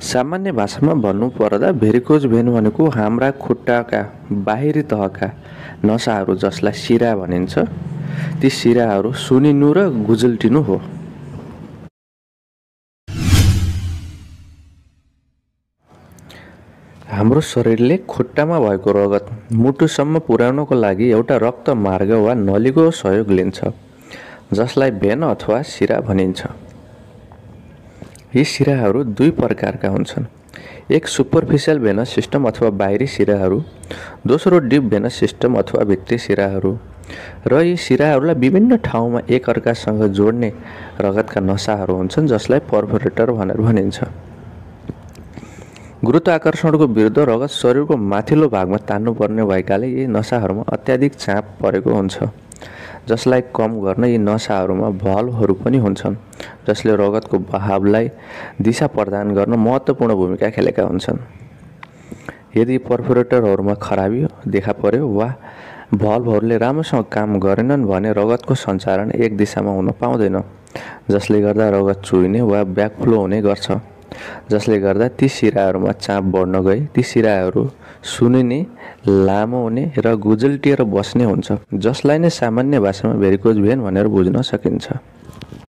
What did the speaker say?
सामान्य भाषामा भन्नुपर्दा भेरिकोज भेन भनेको हाम्रा खुट्टाका बाहिरी तहका नसाहरू जसलाई सिरा भनिन्छ, ती सिराहरू सुनिनु र गुजल्टिनु हो। हाम्रो शरीरले खुट्टामा भएको रगत मुटुसम्म पुर्याउनको लागि एउटा रक्त मार्ग वा नलीको सहयोग लिन्छ, जसलाई भेन अथवा सिरा भनिन्छ। यी सिराहरू दुई प्रकारका हुन्छन्, एक सुपरफिसियल भेनस सिस्टम अथवा बाहिरी सिराहरू, दोस्रो डिप भेनस सिस्टम अथवा भित्री सिराहरू। र यी सिराहरूलाई विभिन्न ठाउँमा एकअर्कासँग जोड्ने रगतका नसाहरू हुन्छन्, जसलाई पर्फोरेटर भनेर भनिन्छ। गुरुत्वाकर्षणको विरुद्ध रगत शरीरको माथिल्लो भागमा तान्नुपर्ने भएकाले यी नसाहरूमा अत्याधिक चाप परेको हुन्छ, जसलाई कम गर्न यी नसाहरूमा भल्भहरू पनि हुन्छन्, जसले रगतको बहावलाई दिशा प्रदान गर्न महत्त्वपूर्ण भूमिका खेलेका हुन्छन्। यदि पर्फोरेटरहरूमा खराबी देखा पर्यो वा भल्भहरूले राम्रोसँग काम गरेनन् भने रगतको सञ्चालन एक दिशामा हुन पाउँदैन, जसले गर्दा रगत चुहिने वा ब्याकफ्लो हुने गर्छ, जसले गर्दा ती सिराहरूमा चाप बढ्न गई ती सिराहरू सुनिने, लामो हुने र गुजल्टिएर बस्ने हुन्छ, जसलाई नै सामान्य भाषामा भेरिकोज भेन भनेर बुझ्न सकिन्छ।